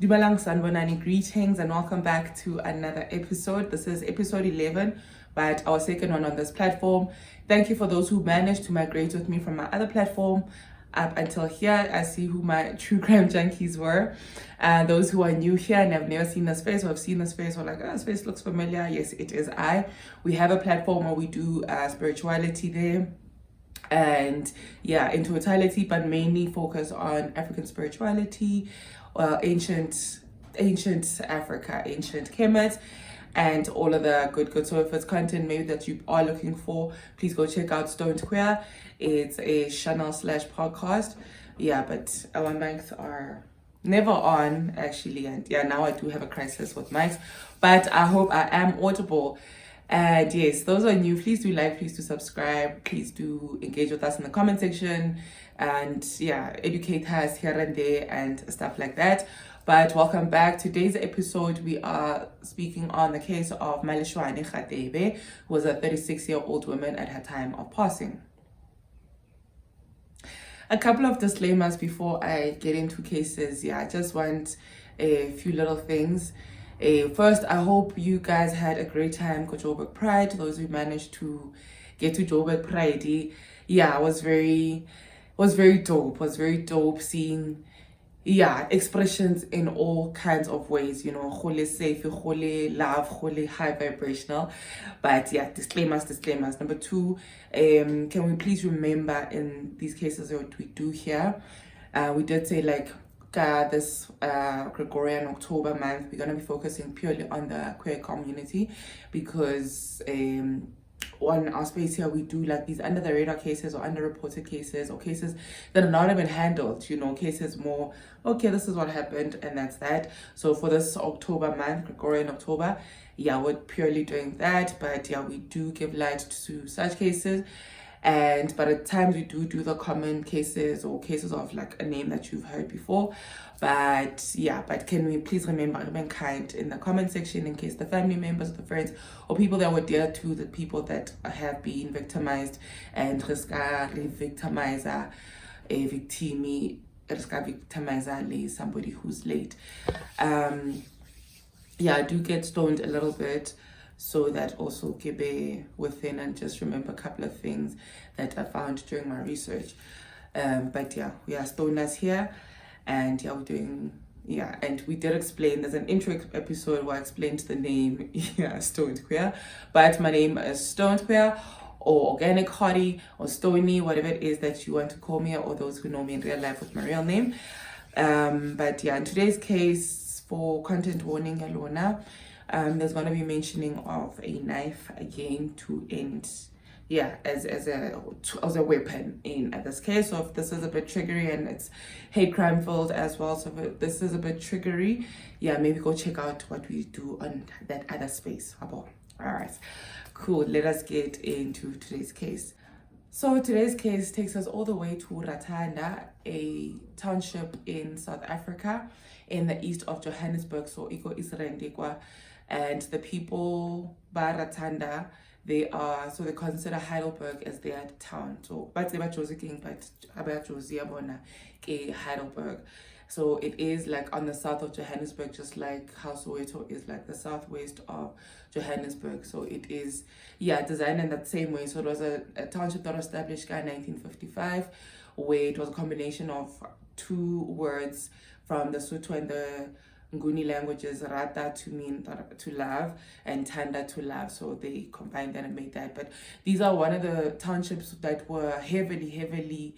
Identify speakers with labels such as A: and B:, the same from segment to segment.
A: Dumelang sanbonani, greetings and welcome back to another episode. This is episode 11, but our second one on this platform. Thank you for those who managed to migrate with me from my other platform up until here. I see who my true crime junkies were. Those who are new here and have never seen this face or have seen this face or like, oh, this face looks familiar. Yes, it is I. We have a platform where we do spirituality there. And yeah, in totality, but mainly focus on African spirituality, ancient Africa, ancient Kemet, and all of the good. So if it's content maybe that you are looking for, please go check out Stoned Queer. It's a channel/podcast. Yeah, but our mics are never on actually, and yeah, now I do have a crisis with mics, but I hope I am audible. And yes, those are new. Please do like, please do subscribe, please do engage with us in the comment section, and yeah, educate us here and there and stuff like that. But welcome back. Today's episode, we are speaking on the case of Maleshwane Radebe, who was a 36-year-old woman at her time of passing. A couple of disclaimers before I get into cases. Yeah, I just want a few little things. First, I hope you guys had a great time for Joburg Pride. Those who managed to get to Joburg Pride, yeah, was very dope. Was very dope seeing, yeah, expressions in all kinds of ways. You know, hole safe, hole love, hole high vibrational. But yeah, disclaimers. Number two, can we please remember in these cases what we do here? We did say like, this Gregorian October month, we're going to be focusing purely on the queer community, because on our space here we do like these under the radar cases or underreported cases or cases that are not even handled, you know, cases more okay, this is what happened and that's that. So for this October month, Gregorian October, yeah, we're purely doing that. But yeah, we do give light to such cases. But at times we do the common cases or cases of like a name that you've heard before. But yeah, but can we please remember, remain kind in the comment section in case the family members, the friends, or people that were dear to the people that have been victimized and victimizer a victimi, victimizer somebody who's late. Yeah, I do get stoned a little bit. So that also keep within, and just remember a couple of things that I found during my research. But yeah, we are stoners here, and yeah, we're doing, yeah, and we did explain, there's an intro episode where I explained the name, yeah, Stoned Queer, but my name is Stoned Queer, or Organic Hottie, or Stony, whatever it is that you want to call me, or those who know me in real life with my real name. But yeah, in today's case, for content warning, Alona, there's going to be mentioning of a knife again to end, yeah, as a weapon in this case. So if this is a bit triggery and it's hate crime filled as well, so if this is a bit triggery, yeah, maybe go check out what we do on that other space. All right, cool. Let us get into today's case. So today's case takes us all the way to Ratanda, a township in South Africa, in the east of Johannesburg. So Iko Israel. And the people by Ratanda, they consider Heidelberg as their town. So but they were choosing Heidelberg. So it is like on the south of Johannesburg, just like how Soweto is like the southwest of Johannesburg. So it is, yeah, designed in that same way. So it was a township that was established in 1955, where it was a combination of two words from the Sotho and the Nguni languages, Rata to mean to love and Tanda to love. So they combined that and made that. But these are one of the townships that were heavily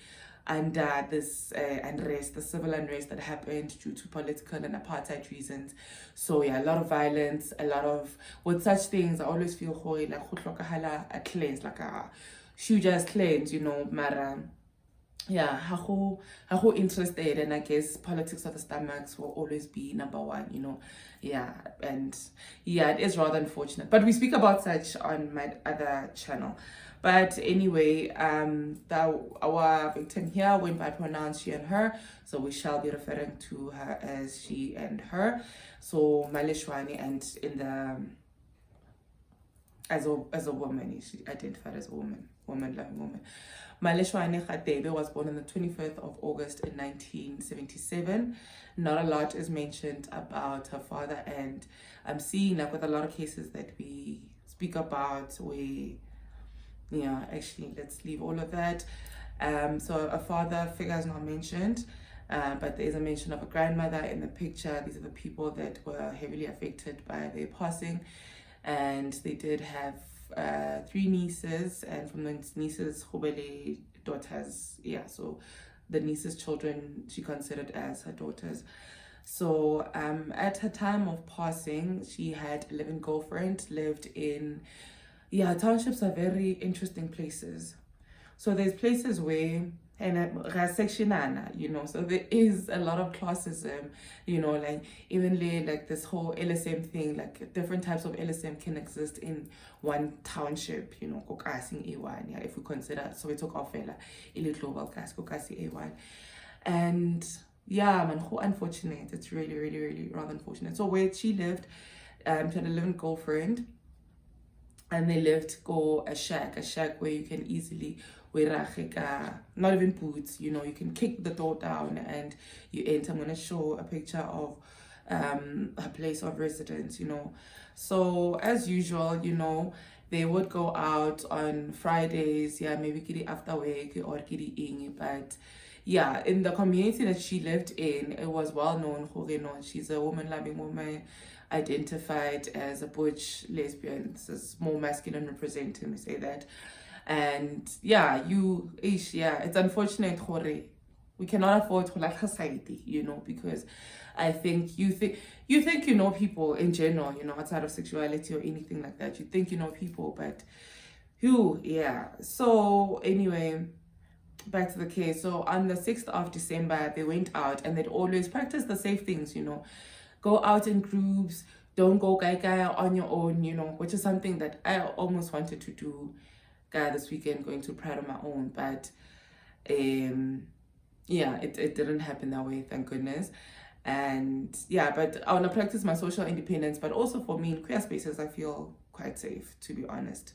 A: under this unrest, the civil unrest that happened due to political and apartheid reasons. So yeah, a lot of violence, a lot of, with such things, I always feel like a cleanse, like a huge ass cleanse, you know, mara. Yeah, how interested, and I guess politics of the stomachs will always be number one, you know. Yeah, and yeah, it is rather unfortunate, but we speak about such on my other channel. But anyway, our victim here went by pronouns she and her, so we shall be referring to her as she and her. So Maleshwane, and in the as a woman, she identified as a woman. woman, loving woman. Maleshwane Radebe was born on the 25th of August in 1977. Not a lot is mentioned about her father, and I'm seeing like with a lot of cases that we speak about, actually let's leave all of that. So a father figure is not mentioned, but there is a mention of a grandmother in the picture. These are the people that were heavily affected by their passing, and they did have 3 nieces, and from the nieces, daughters. Yeah, so the nieces' children she considered as her daughters. So at her time of passing, she had a living girlfriend, lived in, townships are very interesting places. So there's places where, and so there is a lot of classism, like even like this whole LSM thing, like different types of LSM can exist in one township, kokasi A1, if we consider, so we talk of ili global gas, kokasi A1. And man, how unfortunate, it's really, really, really rather unfortunate. So where she lived, she had a living girlfriend, and they lived a shack where you can easily not even boots, you can kick the door down and you enter. I'm gonna show a picture of her place of residence. So as usual, they would go out on Fridays, maybe kiri after work or kiri ingi, but in the community that she lived in, it was well known she's a woman loving woman, identified as a butch lesbian. This is more masculine representing, we say that. And it's unfortunate we cannot afford to like society, because I think you think people in general, outside of sexuality or anything like that. You think people, but so anyway, back to the case. So on the 6th of December, they went out, and they'd always practice the safe things, go out in groups, don't go guy on your own, which is something that I almost wanted to do this weekend, going to Pride on my own, but it didn't happen that way, thank goodness. And but I want to practice my social independence, but also for me in queer spaces I feel quite safe, to be honest.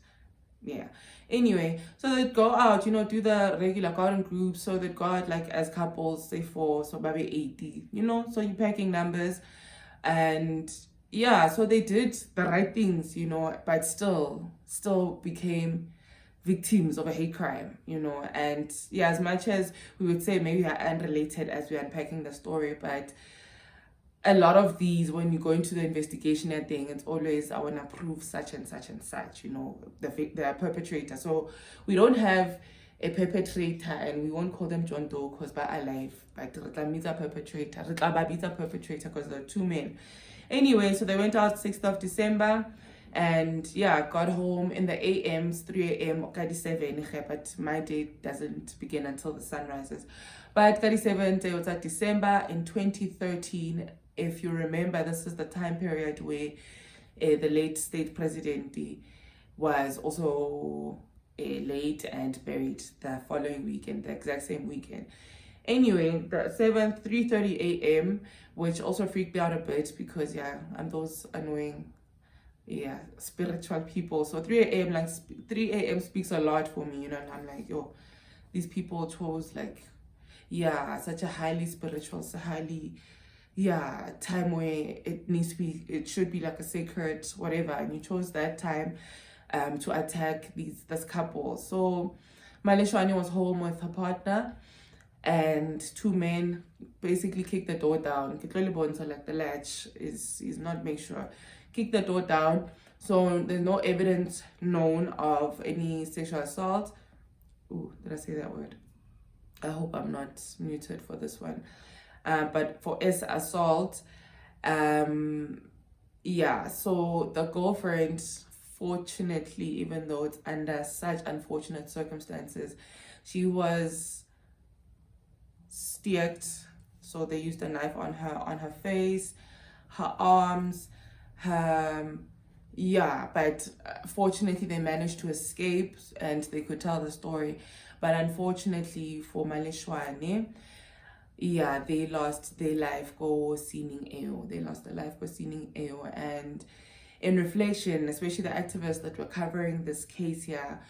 A: Anyway, so they'd go out, do the regular garden groups. So they'd go out like as couples, say 4, so maybe 80, so you're packing numbers. And so they did the right things, but still became victims of a hate crime, and as much as we would say maybe are unrelated as we're unpacking the story, but a lot of these, when you go into the investigation and thing, it's always, I want to prove such and such and such, the perpetrator. So we don't have a perpetrator, and we won't call them John Doe because by alive, but Ratanda perpetrator, because there are 2 men. Anyway, so they went out 6th of December, and got home in the AMs, 3 a.m. 37, but my day doesn't begin until the sun rises. But 37th day was at December in 2013. If you remember, this is the time period where the late state president was also late and buried the following weekend, the exact same weekend. Anyway, the 7th, 3:30 a.m., which also freaked me out a bit because I'm those annoying spiritual people. So 3 a.m. 3 a.m. speaks a lot for me, and I'm like, these people chose such a highly spiritual, so highly time where it should be like a sacred whatever, and you chose that time to attack this couple. So Maleshwane was home with her partner, and 2 men basically kicked the door down. So like the latch is not make sure. Kick the door down. So there's no evidence known of any sexual assault. Ooh, did I say that word? I hope I'm not muted for this one. But for assault, so the girlfriend, fortunately, even though it's under such unfortunate circumstances, she was staked. So they used a knife on her face, her arms, but fortunately they managed to escape and they could tell the story. But unfortunately for Maleshwane, they lost their life go seeing AO. They lost their life go seeing AO. And in reflection, especially the activists that were covering this case here,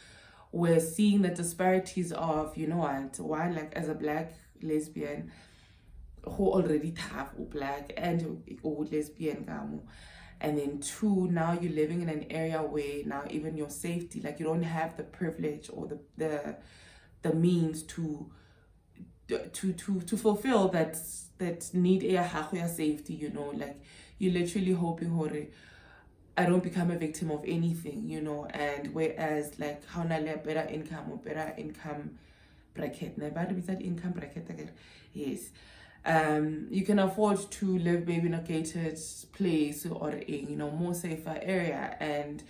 A: we're seeing the disparities of, you know what, one, like as a black lesbian who already have or black and or lesbian gamo, and then two, now you're living in an area where now even your safety, like you don't have the privilege or the means to fulfill that need ya safety, you know, like you're literally hoping I don't become a victim of anything, you know. And whereas like how na le better income or better income bracket, income bracket again, yes, you can afford to live maybe in a gated place or a, you know, more safer area. And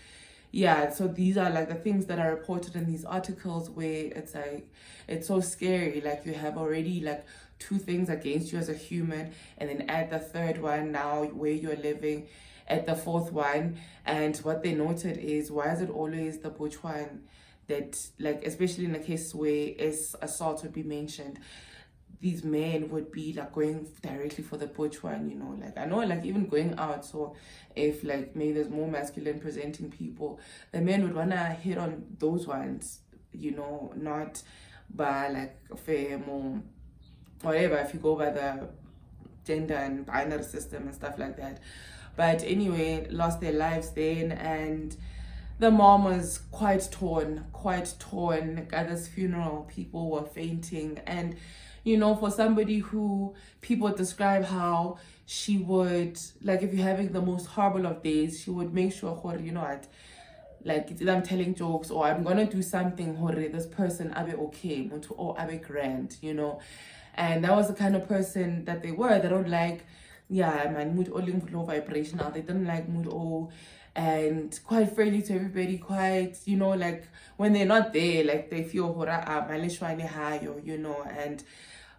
A: yeah, so these are like the things that are reported in these articles where it's like it's so scary, like you have already like two things against you as a human, and then add the third one now where you're living, at the fourth one. And what they noted is, why is it always the butch one that, like, especially in a case where assault would be mentioned, these men would be like going directly for the butch one, you know. Like I know, like even going out, so if like maybe there's more masculine presenting people, the men would wanna hit on those ones, you know, not by like fame or whatever, if you go by the gender and binary system and stuff like that. But anyway, lost their lives then, and the mom was quite torn. At this funeral, people were fainting. And, you know, for somebody who people describe how she would, like, if you're having the most horrible of days, she would make sure, you know what, like, it's either I'm telling jokes or I'm gonna do something, this person, abe okay, or abe grand, you know. And that was the kind of person that they were. They don't like, yeah, man, mood all low vibrational. They don't like mood all, and quite friendly to everybody, quite, you know, like when they're not there, like they feel Maleshwane Radebe, you know, and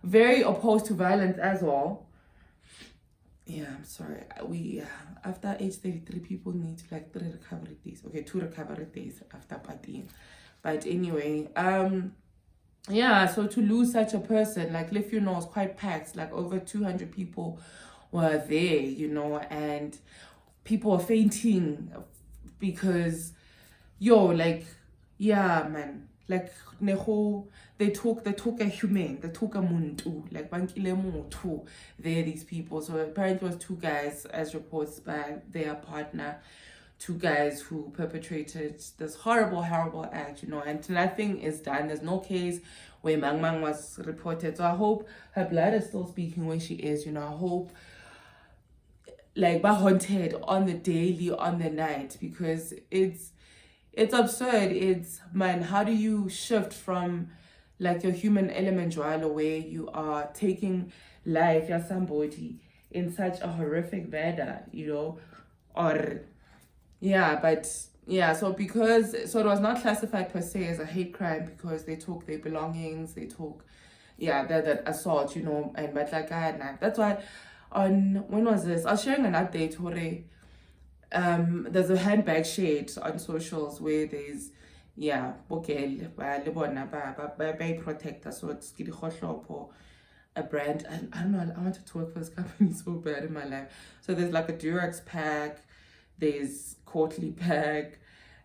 A: very opposed to violence as well. Yeah, I'm sorry. We after age 33, people need like 3 recovery days. Okay, 2 recovery days after partying. But anyway, yeah, so to lose such a person, like Lift You Know was quite packed, like over 200 people were there, you know, and people were fainting because, like, yeah, man, like, they took a human, they took a muntu, like, bankile mutu, there, these people. So apparently it was 2 guys, as reports by their partner, 2 guys who perpetrated this horrible act, you know, and nothing is done. There's no case where Mang was reported. So I hope her blood is still speaking where she is, you know. I hope, like, ba haunted on the daily, on the night, because it's absurd. It's, man, how do you shift from like your human element jwalo, where you are taking life of somebody in such a horrific manner, you know, or yeah, but yeah, so it was not classified per se as a hate crime because they took their belongings, they took, yeah, that assault, you know. And but like that's why when was this? I was sharing an update where there's a handbag shared on socials where there's, yeah, okay, by protector, so it's a brand. I don't know, I wanted to work for this company so bad in my life. So there's like a Durex pack, there's Courtly pack,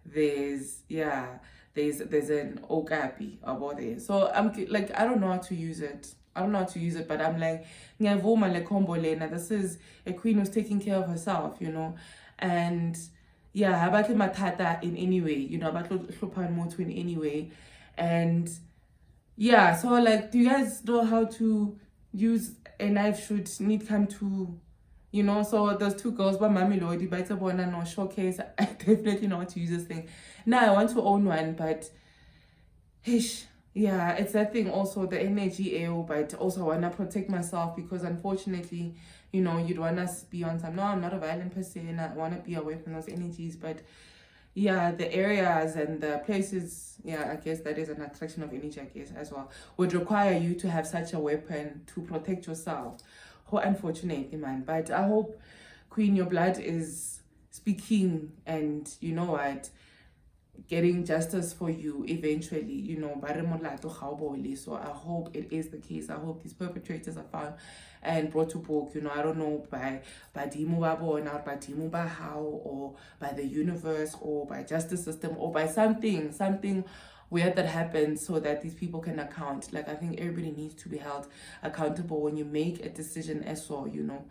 A: there's an Okapi about it. So I'm like, I don't know how to use it. But I'm like, this is a queen who's taking care of herself, you know. And yeah, about matata in any way, you know, about motu in any way. And yeah, so like, do you guys know how to use a knife should need come to, you know? So those 2 girls, but Mami Lodi, but it's a one and showcase. I definitely know how to use this thing. Now I want to own one, but yeah, it's that thing also, the energy AO, but also I want to protect myself because unfortunately, you know, you'd want to be on some, no, I'm not a violent person and I want to be away from those energies. But yeah, the areas and the places, yeah, I guess that is an attraction of energy, I guess, as well, would require you to have such a weapon to protect yourself. How unfortunately, man. But I hope, Queen, your blood is speaking, and you know what, getting justice for you eventually, you know. So I hope it is the case. I hope these perpetrators are found and brought to book, you know. I don't know, by Dimu Babona, or by Dimu Bahao, or by the universe, or by justice system, or by something where that happens so that these people can account. Like, I think everybody needs to be held accountable when you make a decision as well, you know.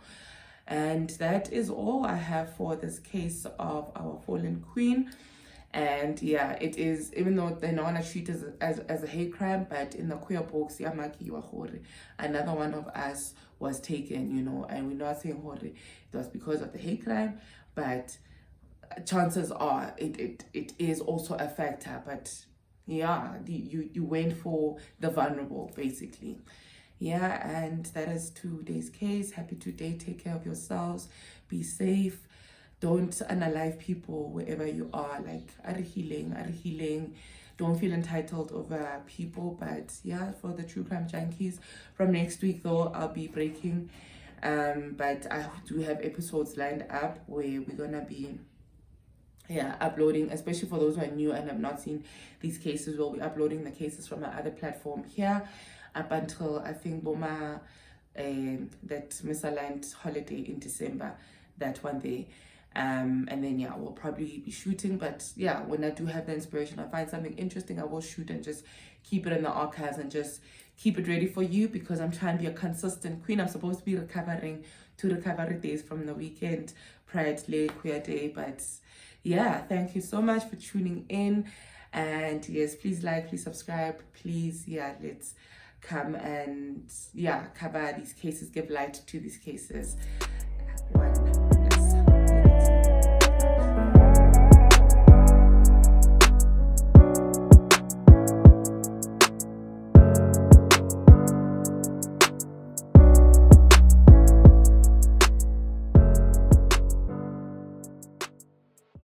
A: And that is all I have for this case of our fallen queen. And yeah, it is, even though they're not gonna treat it as a hate crime, but in the queer books, another one of us was taken, you know, and we're not saying it was because of the hate crime, but chances are it is also a factor. But yeah, you went for the vulnerable, basically. Yeah, and that is today's case. Happy today. Take care of yourselves. Be safe. Don't unalive people wherever you are. Like, are healing. Don't feel entitled over people. But yeah, for the true crime junkies, from next week though, I'll be breaking. But I do have episodes lined up where we're gonna be uploading, especially for those who are new and have not seen these cases. We'll be uploading the cases from my other platform here up until I think Boma that misaligned holiday in December, that one day. And then yeah, we'll probably be shooting. But yeah, when I do have the inspiration, I find something interesting, I will shoot and just keep it in the archives and just keep it ready for you, because I'm trying to be a consistent queen. I'm supposed to be recovering 2 recovery days from the weekend prior to Lay Queer Day. But yeah, thank you so much for tuning in. And yes, please like, please subscribe, please, yeah, let's come and cover these cases, give light to these cases. One, yes.